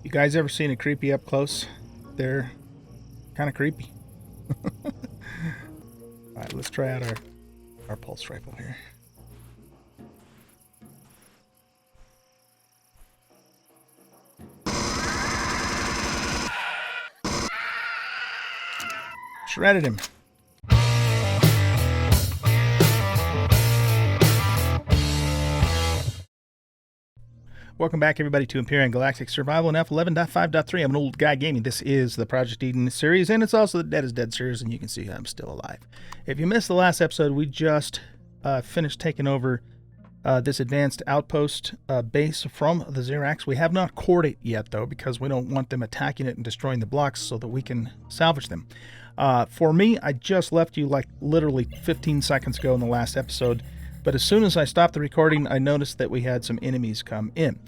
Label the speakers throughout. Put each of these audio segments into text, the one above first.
Speaker 1: You guys ever seen a creepy up close? They're kind of creepy. Alright, let's try out our pulse rifle here. Shredded him. Welcome back, everybody, to Empyrion Galactic Survival and F11.5.3. I'm an old guy gaming. This is the Project Eden series, and it's also the Dead is Dead series, and you can see I'm still alive. If you missed the last episode, we just finished taking over this advanced outpost base from the Xerax. We have not cored it yet, though, because we don't want them attacking it and destroying the blocks so that we can salvage them. For me, I just left you like literally 15 seconds ago in the last episode. But as soon as I stopped the recording, I noticed that we had some enemies come in.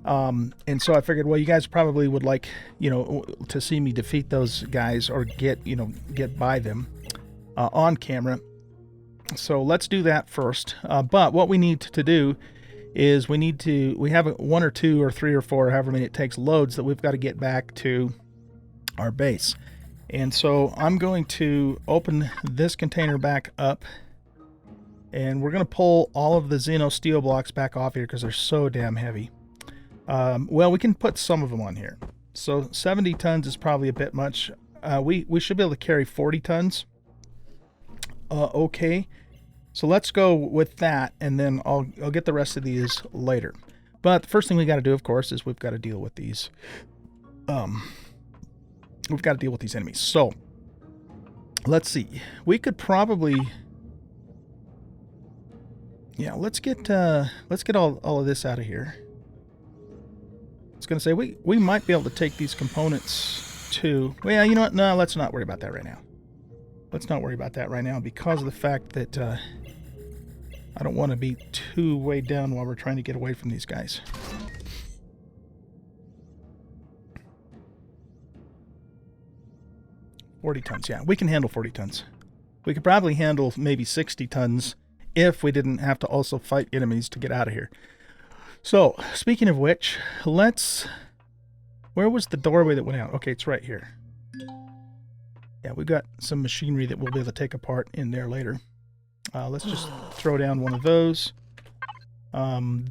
Speaker 1: And so I figured, well, you guys probably would like, to see me defeat those guys or get by them on camera. So let's do that first. But what we need to do is we have 1 or 2 or 3 or 4, however many it takes, loads that we've got to get back to our base. And so I'm going to open this container back up. And we're going to pull all of the Xeno steel blocks back off here because they're so damn heavy. Well, we can put some of them on here. So 70 tons is probably a bit much. We should be able to carry 40 tons. Okay. So let's go with that, and then I'll get the rest of these later. But the first thing we got to do, of course, is we've got to deal with these. We've got to deal with these enemies. So let's see. We could probably... Yeah, let's get all of this out of here. I was going to say, we might be able to take these components too. Well, yeah, you know what? No, let's not worry about that right now. Let's not worry about that right now because of the fact that I don't want to be too weighed down while we're trying to get away from these guys. $40 tons, yeah. We can handle 40 tons. We could probably handle maybe 60 tons if we didn't have to also fight enemies to get out of here. So, speaking of which, where was the doorway that went out? Okay, it's right here. Yeah, we've got some machinery that we'll be able to take apart in there later. Let's just throw down one of those.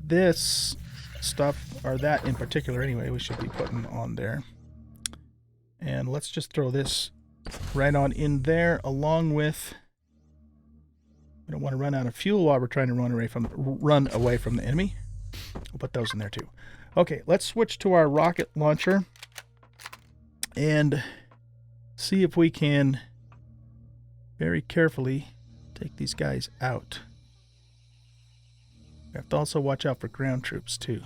Speaker 1: This stuff, or that in particular anyway, we should be putting on there. And let's just throw this right on in there, along with... We don't want to run out of fuel while we're trying to run away from the enemy. We'll put those in there too. Okay, let's switch to our rocket launcher and see if we can very carefully take these guys out. We have to also watch out for ground troops too.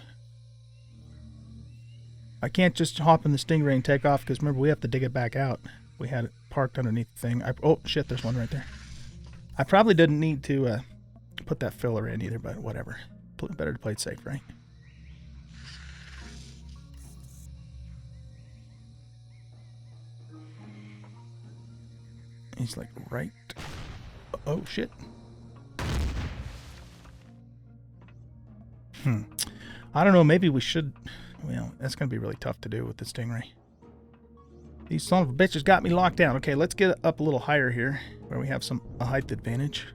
Speaker 1: I can't just hop in the Stingray and take off because remember we have to dig it back out. We had it parked underneath the thing. Oh shit, there's one right there. I probably didn't need to put that filler in either, but whatever. Better to play it safe, right? He's like right... Oh, shit. I don't know, maybe we should... Well, that's going to be really tough to do with the Stingray. These son of a bitches got me locked down. Okay, let's get up a little higher here, where we have a height advantage.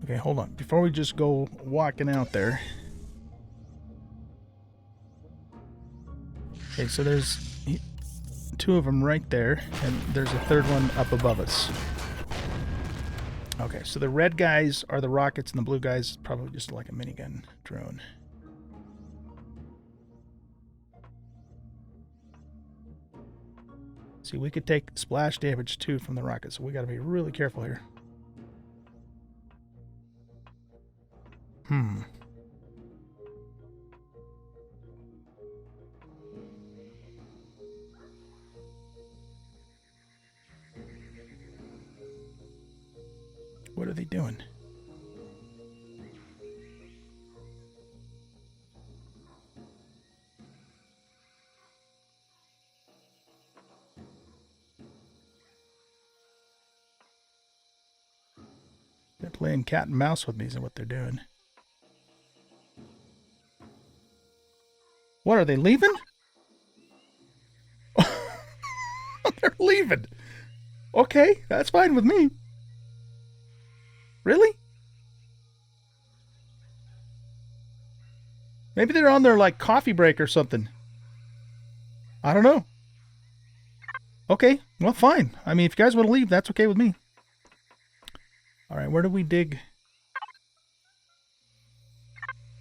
Speaker 1: Okay, hold on. Before we just go walking out there. Okay, so there's 2 of them right there, and there's a 3rd one up above us. Okay, so the red guys are the rockets, and the blue guys probably just like a minigun drone. See, we could take splash damage too from the rockets, so we got to be really careful here. What are they doing? playing cat and mouse with me is what they're doing. What, are they leaving? They're leaving. Okay, that's fine with me. Really? Maybe they're on their, like, coffee break or something. I don't know. Okay, well, fine. I mean, if you guys want to leave, that's okay with me. All right, where do we dig?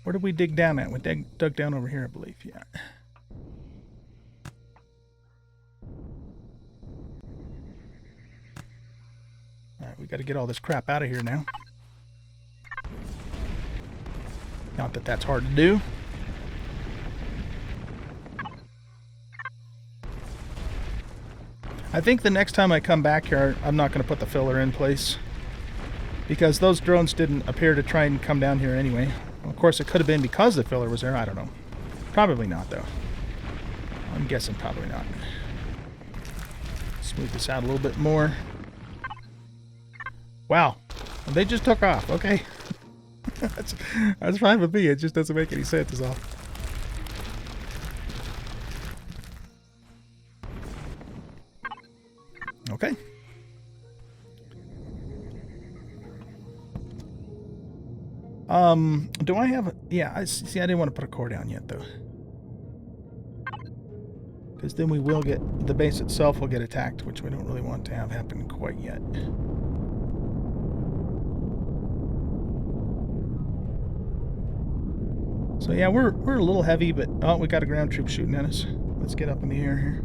Speaker 1: Where did we dig down at? We dug down over here, I believe. Yeah. All right, we got to get all this crap out of here now. Not that that's hard to do. I think the next time I come back here, I'm not going to put the filler in place, because those drones didn't appear to try and come down here anyway. Of course, it could have been because the filler was there. I don't know. Probably not, though. I'm guessing probably not. Smooth this out a little bit more. Wow. They just took off. Okay. that's fine with me. It just doesn't make any sense, is all. Okay. Do I have... Yeah, I see, I didn't want to put a core down yet, though. Because then we will get... The base itself will get attacked, which we don't really want to have happen quite yet. So yeah, we're a little heavy, but... Oh, we got a ground troop shooting at us. Let's get up in the air here.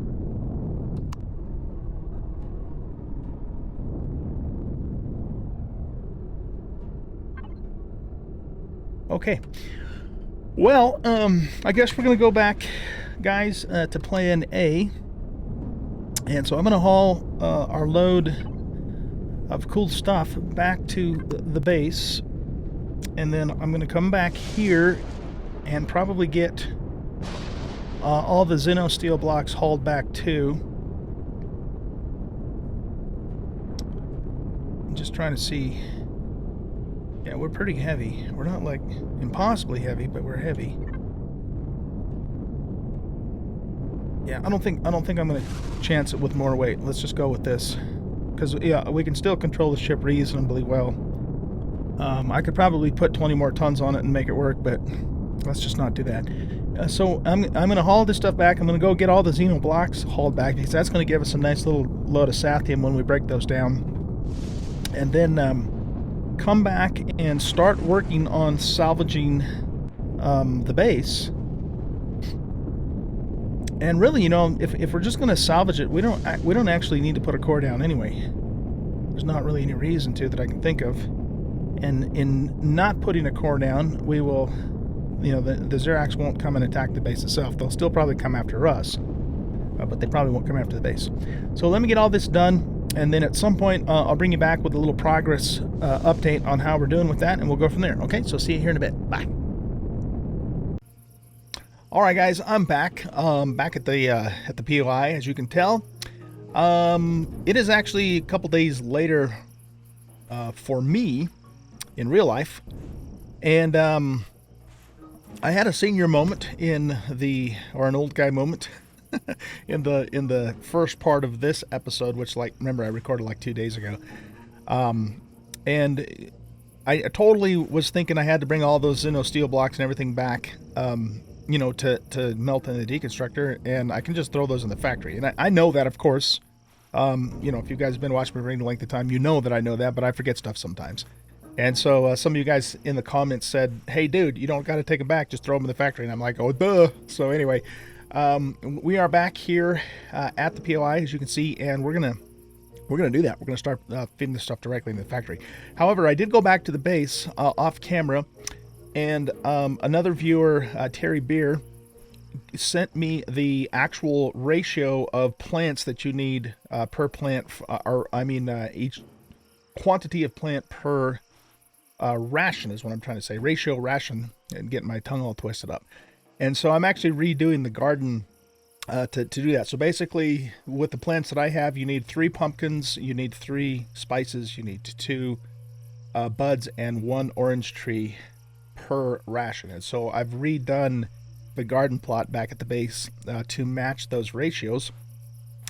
Speaker 1: Okay, well, I guess we're going to go back, guys, to plan A. And so I'm going to haul our load of cool stuff back to the base. And then I'm going to come back here and probably get all the Xeno steel blocks hauled back too. I'm just trying to see... Yeah, we're pretty heavy. We're not like impossibly heavy, but we're heavy. Yeah, I don't think I'm gonna chance it with more weight. Let's just go with this, because yeah, we can still control the ship reasonably well. I could probably put 20 more tons on it and make it work, but let's just not do that. So I'm gonna haul this stuff back. I'm gonna go get all the Xeno blocks hauled back, because that's gonna give us a nice little load of Sathium when we break those down, and then come back and start working on salvaging the base. And really, you know, if we're just going to salvage it, we don't actually need to put a core down anyway. There's not really any reason to that I can think of. And in not putting a core down, we will, you know, the Xerax won't come and attack the base itself. They'll still probably come after us, but they probably won't come after the base. So let me get all this done. And then at some point, I'll bring you back with a little progress update on how we're doing with that, and we'll go from there. Okay, so see you here in a bit. Bye. All right, guys, I'm back. Back at the POI, as you can tell. It is actually a couple days later for me in real life, and I had a senior moment or an old guy moment. in the first part of this episode, which, like, remember, I recorded like 2 days ago, and I totally was thinking I had to bring all those Xeno steel blocks and everything back, you know, to melt in the deconstructor, and I can just throw those in the factory. And I know that, of course. You know, if you guys have been watching me for any length of time, you know that I know that, but I forget stuff sometimes. And so some of you guys in the comments said, "Hey, dude, you don't got to take them back; just throw them in the factory." And I'm like, "Oh, duh." So anyway. We are back here at the POI, as you can see, and we're gonna do that. We're gonna start feeding this stuff directly in the factory. However, I did go back to the base off camera, and another viewer, Terry Beer, sent me the actual ratio of plants that you need per plant, each quantity of plant per ration is what I'm trying to say. Ratio ration, and getting my tongue all twisted up. And so I'm actually redoing the garden to do that. So basically, with the plants that I have, you need 3 pumpkins, you need 3 spices, you need 2 buds and 1 orange tree per ration. And so I've redone the garden plot back at the base to match those ratios,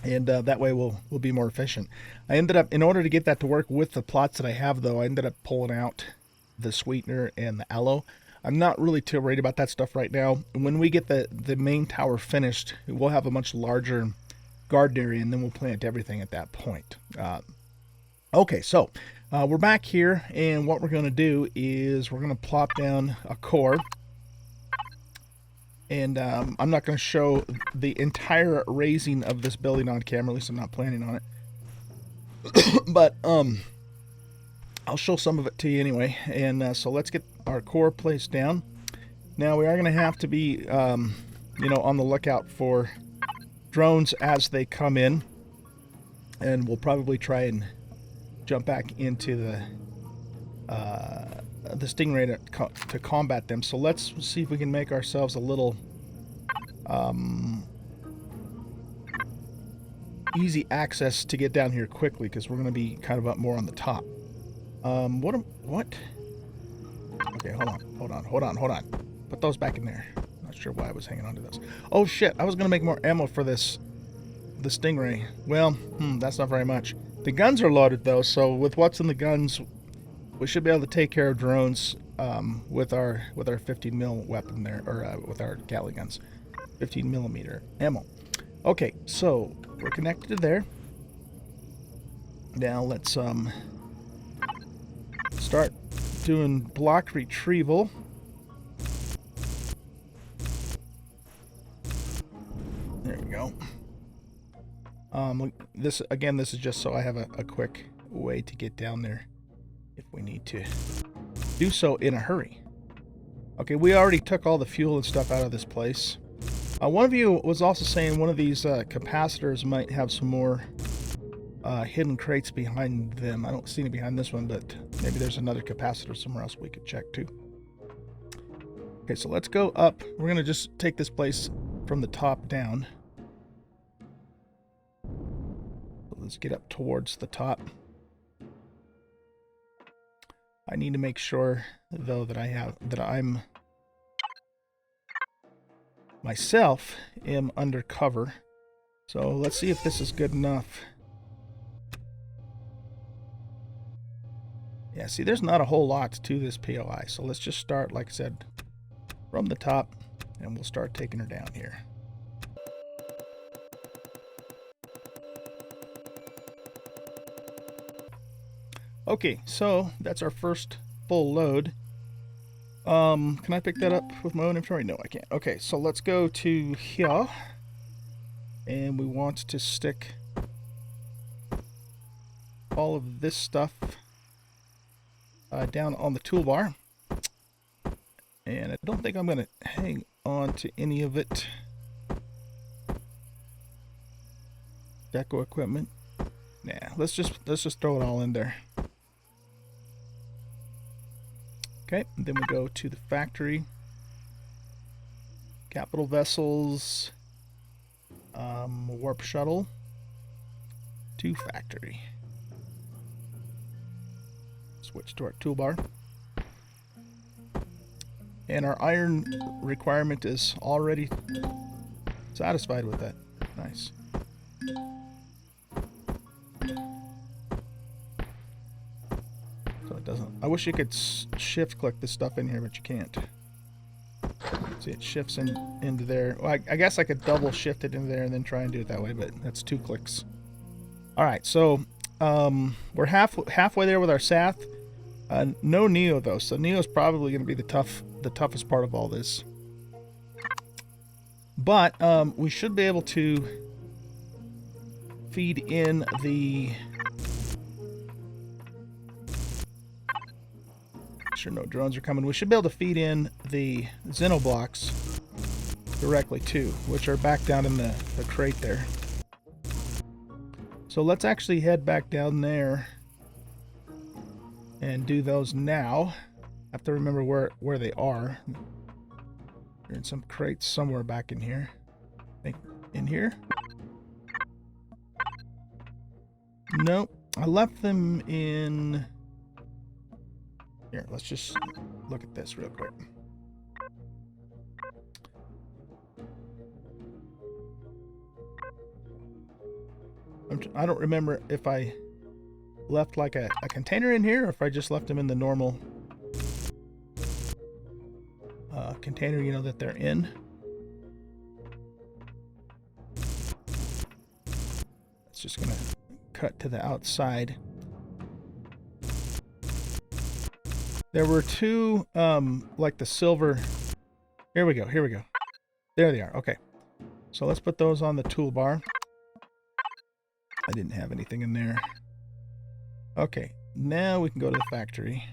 Speaker 1: and that way we'll be more efficient. I ended up, in order to get that to work with the plots that I have though, I ended up pulling out the sweetener and the aloe. I'm not really too worried about that stuff right now. When we get the main tower finished, we'll have a much larger garden area, and then we'll plant everything at that point. Okay, so we're back here, and what we're going to do is we're going to plop down a core. And I'm not going to show the entire raising of this building on camera, at least I'm not planning on it. But I'll show some of it to you anyway. And so let's get our core placed down. Now we are going to have to be, you know, on the lookout for drones as they come in. And we'll probably try and jump back into the Stingray to combat them. So let's see if we can make ourselves a little easy access to get down here quickly, because we're going to be kind of up more on the top. What? Okay, hold on. Put those back in there. Not sure why I was hanging on to those. Oh shit, I was going to make more ammo for the Stingray. Well, that's not very much. The guns are loaded though, so with what's in the guns, we should be able to take care of drones with our 15 mil weapon there, or with our Gatling guns, 15 millimeter ammo. Okay, so we're connected to there. Now let's start doing block retrieval. There you go. This is just so I have a quick way to get down there if we need to do so in a hurry. Okay, we already took all the fuel and stuff out of this place. One of you was also saying one of these capacitors might have some more hidden crates behind them. I don't see any behind this one, but maybe there's another capacitor somewhere else we could check too. Okay, so let's go up. We're going to just take this place from the top down. Let's get up towards the top. I need to make sure, though, that I'm myself am under cover. So let's see if this is good enough. Yeah, see, there's not a whole lot to this POI. So let's just start, like I said, from the top, and we'll start taking her down here. Okay, so that's our first full load. Can I pick that up with my own inventory? No, I can't. Okay, so let's go to here. And we want to stick all of this stuff down on the toolbar. And I don't think I'm going to hang on to any of it. Deco equipment. Nah, let's just throw it all in there. Okay, and then we go to the factory. Capital vessels. Warp shuttle. To factory. Switch to our toolbar. And our iron requirement is already satisfied with that. Nice. I wish you could shift click this stuff in here, but you can't. See, it shifts into there. Well, I guess I could double shift it into there and then try and do it that way, but that's 2 clicks. Alright, so we're halfway there with our Sath. No Neo though, so Neo's probably going to be the toughest part of all this. But we should be able to feed in the... Sure, no drones are coming. We should be able to feed in the Xenoblocks directly too, which are back down in the crate there. So let's actually head back down there and do those now. I have to remember where they are. They're in some crates somewhere back in here. I think in here. Nope, I left them in Here, let's just look at this real quick. I don't remember if I left like a container in here or if I just left them in the normal container, you know, that they're in. It's just gonna cut to the outside. There were two, like the silver. Here we go. Here we go. There they are. Okay. So let's put those on the toolbar. I didn't have anything in there. Okay. Now we can go to the factory.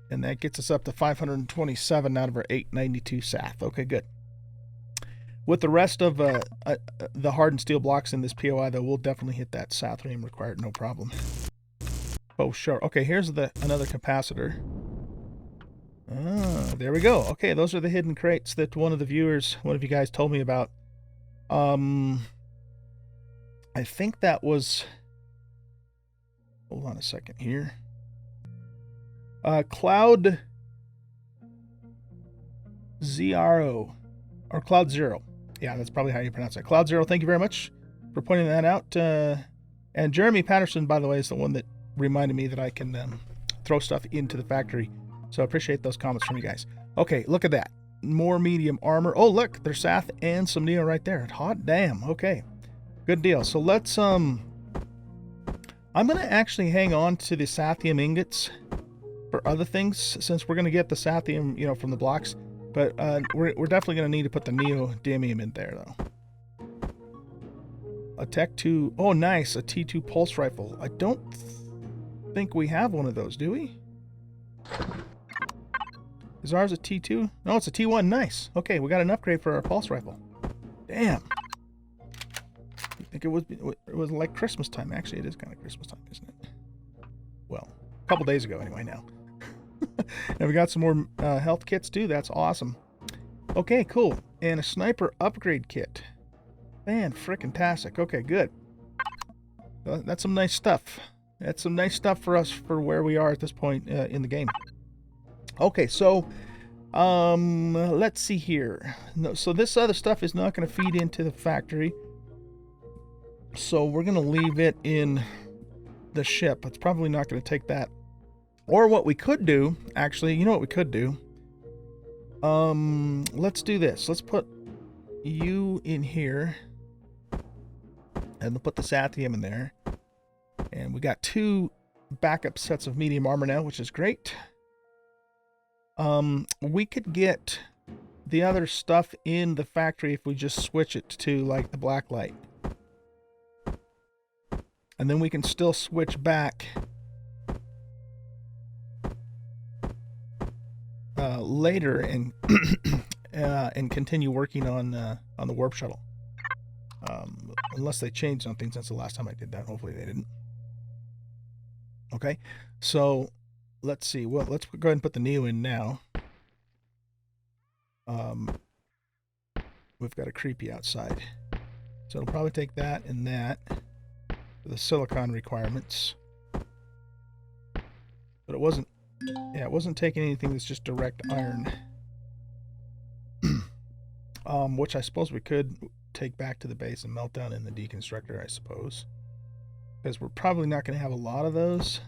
Speaker 1: And that gets us up to 527 out of our 892 SAF. Okay, good. With the rest of the hardened steel blocks in this POI, though, we'll definitely hit that Sathium required, no problem. Oh, sure. Okay, here's another capacitor. Ah, there we go. Okay, those are the hidden crates that one of you guys told me about. I think that was... Hold on a second here. Cloud Zero. Or Cloud Zero. Yeah, that's probably how you pronounce it. Cloud Zero, thank you very much for pointing that out. And Jeremy Patterson, by the way, is the one that reminded me that I can throw stuff into the factory. So I appreciate those comments from you guys. Okay, look at that. More medium armor. Oh, look, there's Sath and some Neo right there. Hot damn. Okay, good deal. So let's... I'm going to actually hang on to the Sathium ingots for other things, since we're going to get the Sathium, you know, from the blocks. But we're definitely going to need to put the neodymium in there, though. A Tech 2. Oh, nice. A T2 pulse rifle. I don't think we have one of those, do we? Is ours a T2? No, it's a T1. Nice. Okay, we got an upgrade for our pulse rifle. Damn. I think it was like Christmas time. Actually, it is kind of Christmas time, isn't it? Well, a couple days ago anyway now. And we got some more health kits too. That's awesome. Okay, cool. And a sniper upgrade kit. Man, frickin-tastic. Okay, good. That's some nice stuff. That's some nice stuff for us for where we are at this point in the game. Okay, so let's see here. No, so this other stuff is not going to feed into the factory. So we're going to leave it in the ship. It's probably not going to take that. Or what we could do, actually, you know what we could do? Let's do this. Let's put you in here. And we'll put the Sathium in there. And we got 2 backup sets of medium armor now, which is great. We could get the other stuff in the factory if we just switch it to, like, the black light. And then we can still switch back later and and continue working on the warp shuttle. Unless they changed something since the last time I did that. Hopefully they didn't. Okay, so let's see. Well, let's go ahead and put the Neo in now. We've got a creepy outside, so it'll probably take that and that for the silicon requirements. But it wasn't. Yeah, it wasn't taking anything that's just direct iron. Which I suppose we could take back to the base and melt down in the deconstructor, I suppose. Because we're probably not going to have a lot of those.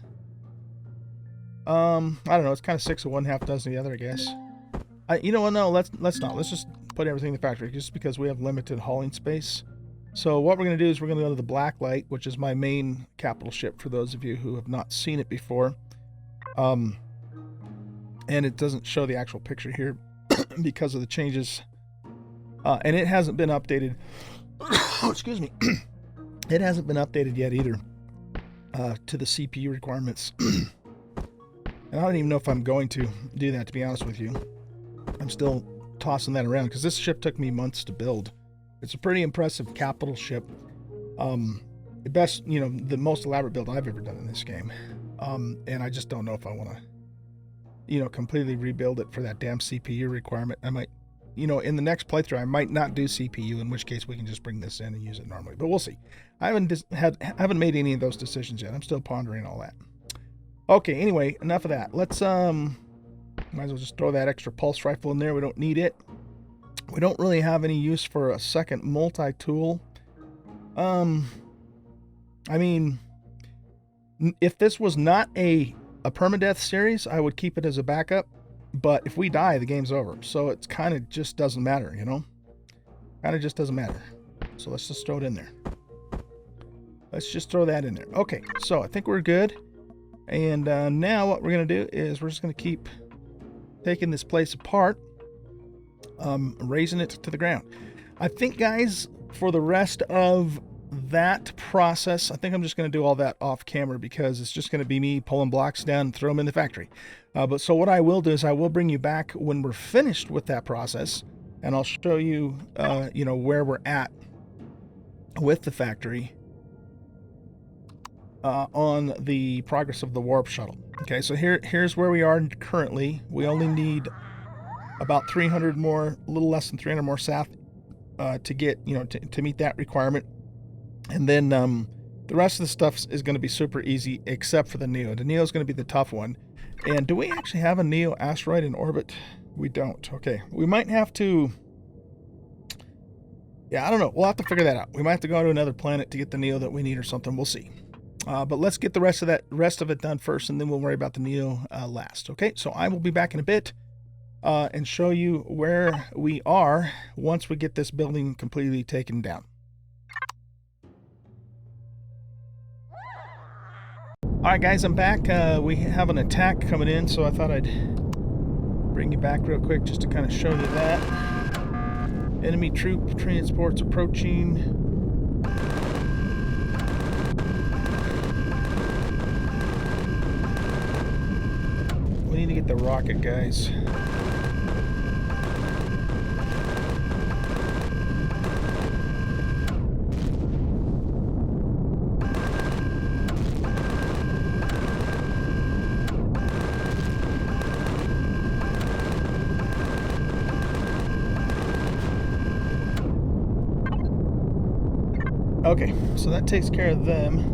Speaker 1: I don't know. It's kind of 6 of one, half dozen the other, I guess. You know what? No, let's not. Let's just put everything in the factory, just because we have limited hauling space. So what we're going to do is we're going to go to the Blacklight, which is my main capital ship for those of you who have not seen it before. And it doesn't show the actual picture here because of the changes. And it hasn't been updated. Excuse me. It hasn't been updated yet either to the CPU requirements. And I don't even know if I'm going to do that, to be honest with you. I'm still tossing that around because this ship took me months to build. It's a pretty impressive capital ship. The best, you know, the most elaborate build I've ever done in this game. And I just don't know if I want to, you know, completely rebuild it for that damn CPU requirement. I might, you know, in the next playthrough, I might not do CPU, in which case we can just bring this in and use it normally. But we'll see. I haven't made any of those decisions yet. I'm still pondering all that. Okay, anyway, enough of that. Let's, might as well just throw that extra pulse rifle in there. We don't need it. We don't really have any use for a second multi-tool. I mean, if this was not a permadeath series, I would keep it as a backup. But if we die, the game's over. So it's kind of just doesn't matter, you know? Kind of just doesn't matter. So let's just throw it in there. Let's just throw that in there. Okay, so I think we're good. And now what we're going to do is we're just going to keep taking this place apart, raising it to the ground. I think, guys, for the rest of that process, I think I'm just going to do all that off camera because it's just going to be me pulling blocks down and throw them in the factory. But so what I will do is I will bring you back when we're finished with that process, and I'll show you, you know, where we're at with the factory on the progress of the warp shuttle. Okay, so here's where we are currently. We only need about 300 more, a little less than 300 more SAF to get, you know, to meet that requirement. And then the rest of the stuff is going to be super easy except for the Neo. The Neo is going to be the tough one. And do we actually have a Neo asteroid in orbit? We don't. Okay, we might have to... Yeah, I don't know. We'll have to figure that out. We might have to go to another planet to get the Neo that we need or something. We'll see. But let's get the rest of it done first, and then we'll worry about the Neo last. Okay, so I will be back in a bit and show you where we are once we get this building completely taken down. Alright guys, I'm back. We have an attack coming in, so I thought I'd bring you back real quick just to kind of show you that. Enemy troop transports approaching. We need to get the rocket, guys. Okay, so that takes care of them.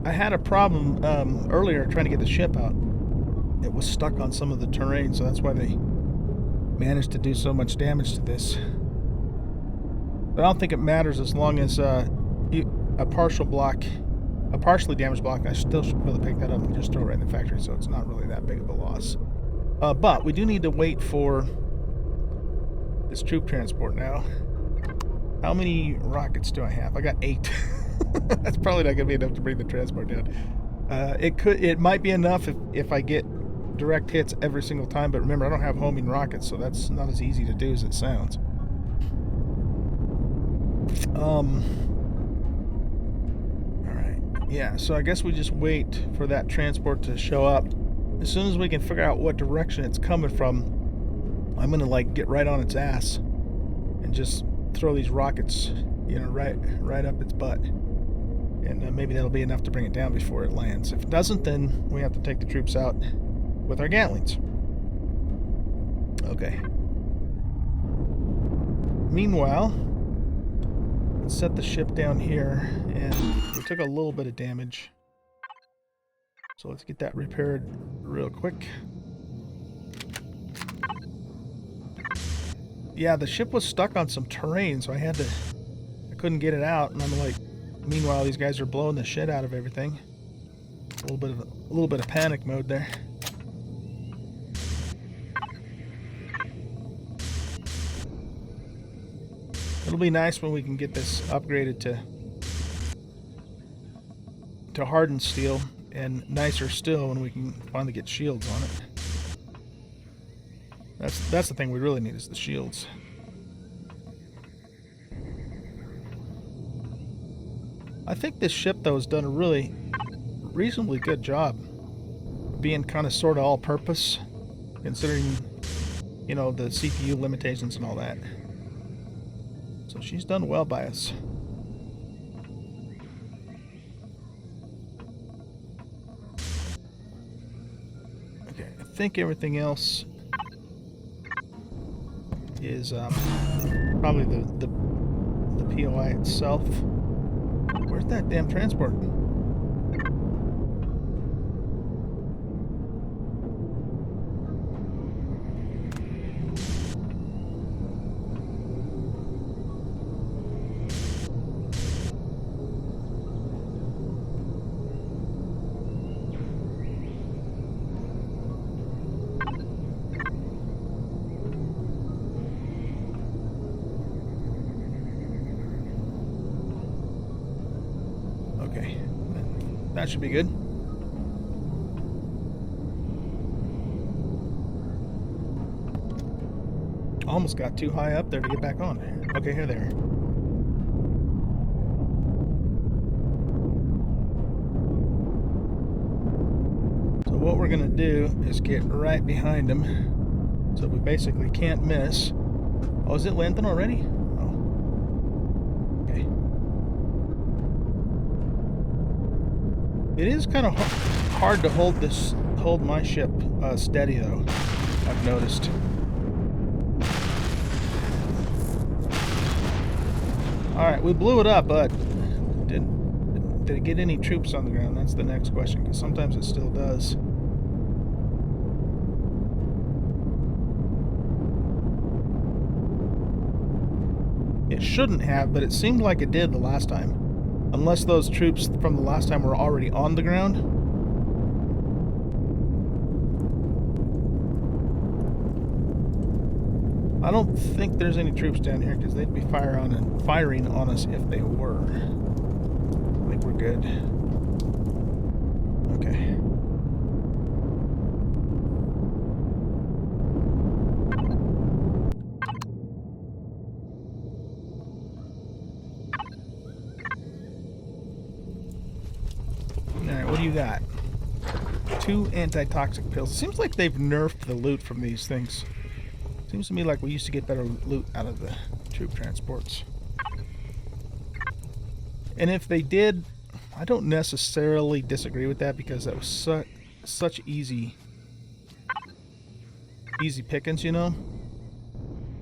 Speaker 1: I had a problem earlier trying to get the ship out. It was stuck on some of the terrain, so that's why they managed to do so much damage to this. But I don't think it matters as long as a partially damaged block, I still should be able to pick that up and just throw it right in the factory, so it's not really that big of a loss. But we do need to wait for this troop transport now. How many rockets do I have? I got 8. That's probably not going to be enough to bring the transport down. It might be enough if I get direct hits every single time, but remember, I don't have homing rockets, so that's not as easy to do as it sounds. Yeah, so I guess we just wait for that transport to show up. As soon as we can figure out what direction it's coming from, I'm gonna like get right on its ass and just throw these rockets, you know, right up its butt. And maybe that'll be enough to bring it down before it lands. If it doesn't, then we have to take the troops out with our Gatlings. Okay. Meanwhile, let's set the ship down here, and we took a little bit of damage. So let's get that repaired real quick. Yeah, the ship was stuck on some terrain, so I couldn't get it out, and I'm like, meanwhile these guys are blowing the shit out of everything. A little bit of panic mode there. It'll be nice when we can get this upgraded to hardened steel, and nicer still when we can finally get shields on it. That's the thing we really need, is the shields. I think this ship though has done a really reasonably good job being kind of sort of all-purpose, considering, you know, the CPU limitations and all that. So she's done well by us. Okay, I think everything else... is probably the POI itself. Where's that damn transport? Okay, that should be good. Almost got too high up there to get back on. Okay, here they are. So what we're gonna do is get right behind them, so we basically can't miss. Oh, is it landing already? Oh, okay. It is kind of hard to hold my ship steady though, I've noticed. Alright, we blew it up, but did it get any troops on the ground? That's the next question, because sometimes it still does. It shouldn't have, but it seemed like it did the last time. Unless those troops from the last time were already on the ground. I don't think there's any troops down here because they'd be firing on us if they were. I think we're good. Okay. Alright, what do you got? 2 antitoxic pills. Seems like they've nerfed the loot from these things. Seems to me like we used to get better loot out of the troop transports. And if they did, I don't necessarily disagree with that because that was such easy pickings, you know?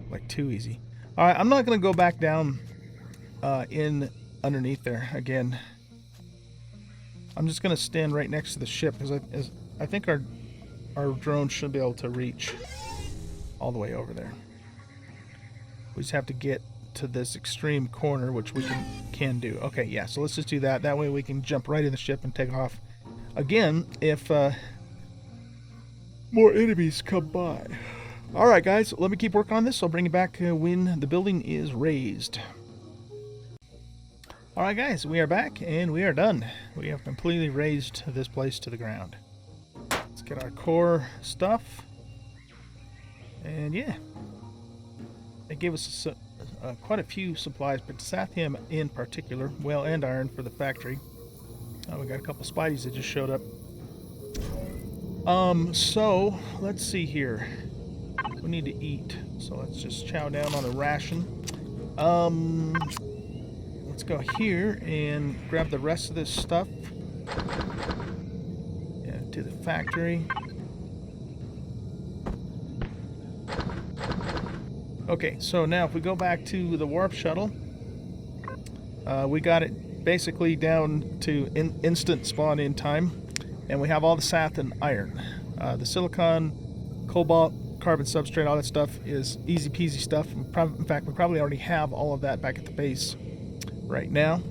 Speaker 1: Like too easy. Alright, I'm not going to go back down in underneath there again. I'm just going to stand right next to the ship because I think our drone should be able to reach all the way over there. We just have to get to this extreme corner, which we can do. Okay, yeah, so let's just do that. That way we can jump right in the ship and take off again if more enemies come by. Alright guys, let me keep working on this. I'll bring you back when the building is raised. Alright guys, we are back and we are done. We have completely raised this place to the ground. Let's get our core stuff. And yeah, they gave us quite a few supplies, but Sathium in particular, well, and iron for the factory. We got a couple Spideys that just showed up. So let's see here. We need to eat, so let's just chow down on a ration. Let's go here and grab the rest of this stuff. Yeah, to the factory. Okay, so now if we go back to the warp shuttle, we got it basically down to instant spawn in time, and we have all the Sath and iron. The silicon, cobalt, carbon substrate, all that stuff is easy peasy stuff. In fact, we probably already have all of that back at the base right now.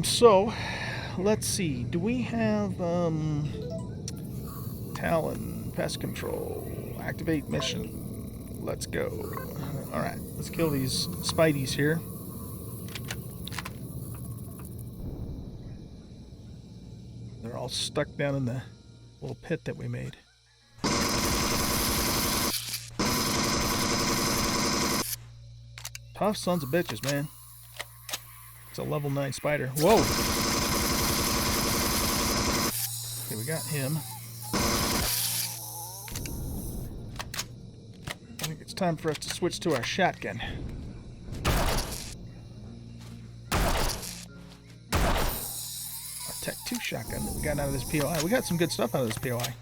Speaker 1: So let's see. Do we have Talon, pest control, activate mission? Let's go. Alright, let's kill these Spideys here. They're all stuck down in the little pit that we made. Tough sons of bitches, man. It's a level 9 spider. Whoa! Okay, we got him. I think it's time for us to switch to our shotgun. Our Tech 2 shotgun that we got out of this POI. We got some good stuff out of this POI.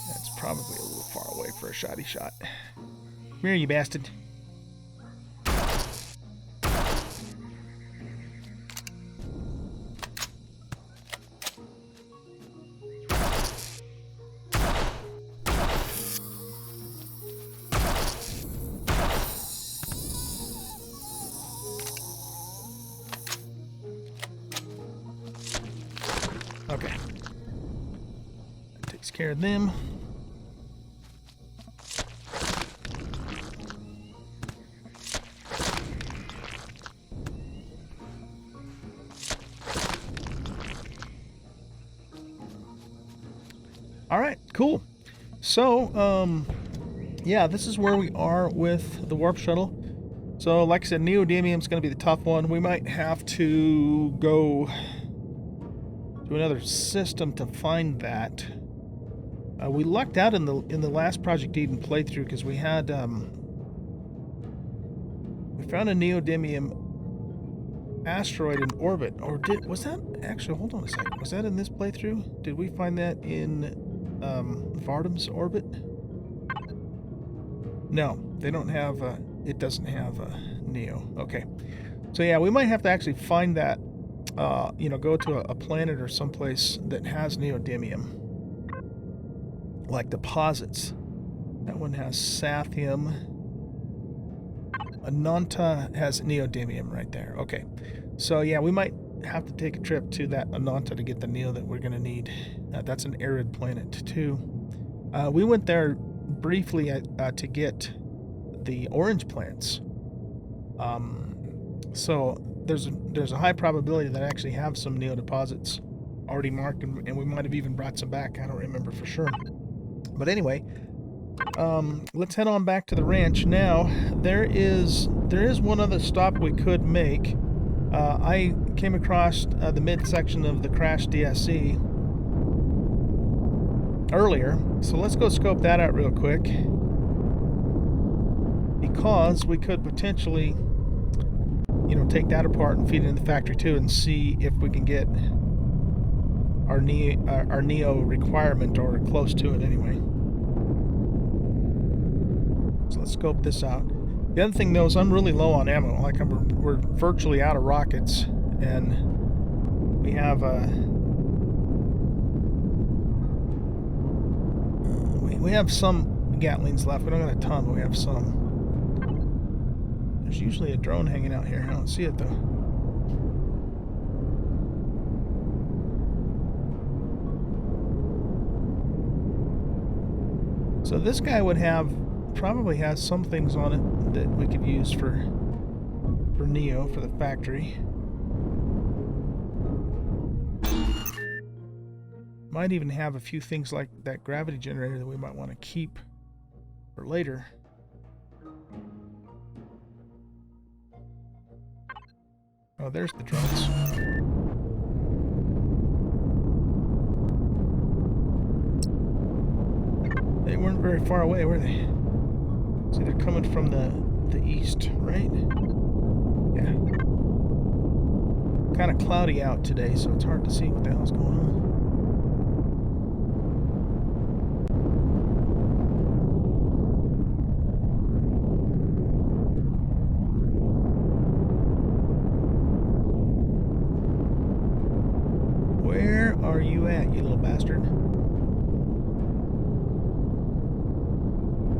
Speaker 1: That's probably a away for a shoddy shot. Come here, you bastard. Okay. That takes care of them. All right, cool. So, yeah, this is where we are with the warp shuttle. So, like I said, neodymium is going to be the tough one. We might have to go to another system to find that. We lucked out in the last Project Eden playthrough because we had we found a neodymium asteroid in orbit. Or was that actually? Hold on a second. Was that in this playthrough? Did we find that in Vardam's orbit? No, they don't have. It doesn't have a neo. Okay, so yeah, we might have to actually find that. You know, go to a planet or someplace that has neodymium, like deposits. That one has sathium. Ananta has neodymium right there. Okay, so yeah, we might have to take a trip to that Ananta to get the neo that we're going to need. That's an arid planet too. We went there briefly to get the orange plants. So there's a high probability that I actually have some neo deposits already marked, and we might have even brought some back. I don't remember for sure. But anyway, let's head on back to the ranch now. There is one other stop we could make. I came across the midsection of the Crash DSC earlier, so let's go scope that out real quick, because we could potentially, you know, take that apart and feed it in the factory too, and see if we can get our neo requirement, or close to it anyway. So let's scope this out. The other thing though is I'm really low on ammo. Like we're virtually out of rockets, and we have we have some Gatlings left. We don't got a ton, but we have some. There's usually a drone hanging out here. I don't see it though. So this guy would probably has some things on it that we could use for Neo, for the factory. Might even have a few things like that gravity generator that we might want to keep for later. Oh, there's the drones. They weren't very far away, were they? See, they're coming from the east, right? Yeah. Kind of cloudy out today, so it's hard to see what the hell's going on. Where are you at, you little bastard?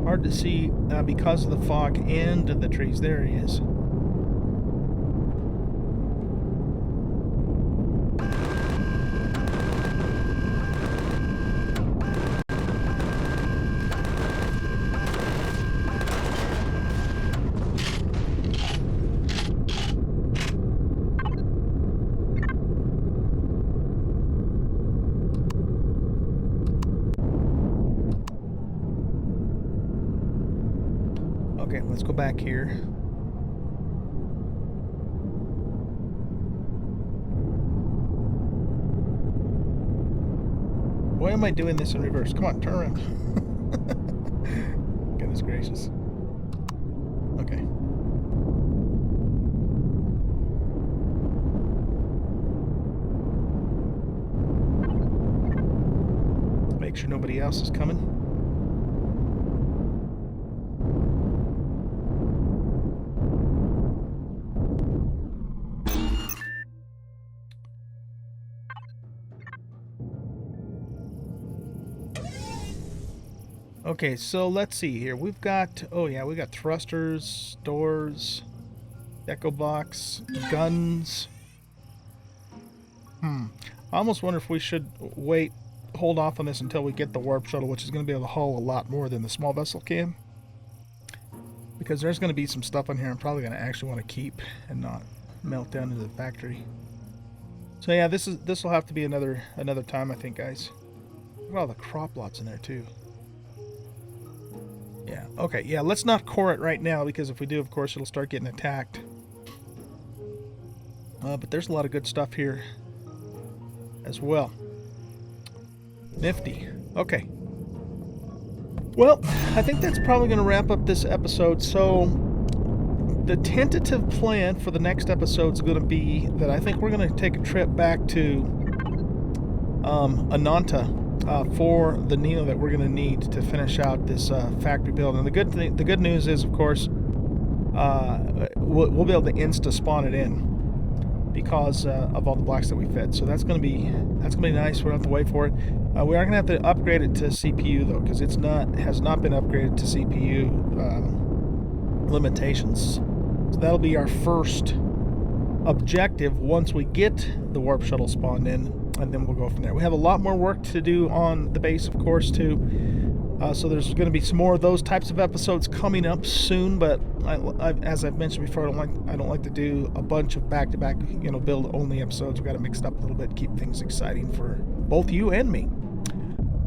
Speaker 1: Hard to see because of the fog and the trees. There he is. Okay, let's go back here. Why am I doing this in reverse? Come on, turn around. Goodness gracious. Okay. Make sure nobody else is coming. Okay, so let's see here. We've got, oh yeah, we got thrusters, doors, echo box, guns. I almost wonder if we should hold off on this until we get the warp shuttle, which is going to be able to haul a lot more than the small vessel can. Because there's going to be some stuff in here I'm probably going to actually want to keep and not melt down into the factory. So yeah, this will have to be another time, I think, guys. Look at all the crop lots in there too. Yeah, okay, yeah, let's not core it right now, because if we do, of course, it'll start getting attacked. But there's a lot of good stuff here as well. Nifty. Okay. Well, I think that's probably going to wrap up this episode. So the tentative plan for the next episode is going to be that I think we're going to take a trip back to Ananta for the Neo that we're going to need to finish out this factory build. And the good news is, of course, we'll be able to insta spawn it in because of all the blocks that we fed. So that's going to be nice. We don't have to wait for it. We are going to have to upgrade it to CPU though, because has not been upgraded to CPU limitations. So that'll be our first objective once we get the warp shuttle spawned in, and then we'll go from there. We have a lot more work to do on the base, of course, too. So there's going to be some more of those types of episodes coming up soon. But as I've mentioned before, I don't like to do a bunch of back-to-back, build only episodes. We've got to mix it up a little bit, keep things exciting for both you and me.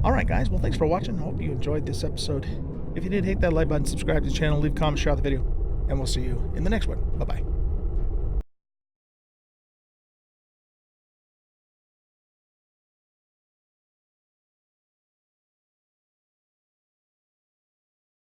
Speaker 1: All right, guys. Well, thanks for watching. I hope you enjoyed this episode. If you did, hit that like button, subscribe to the channel, leave a comment, share the video, and we'll see you in the next one. Bye-bye.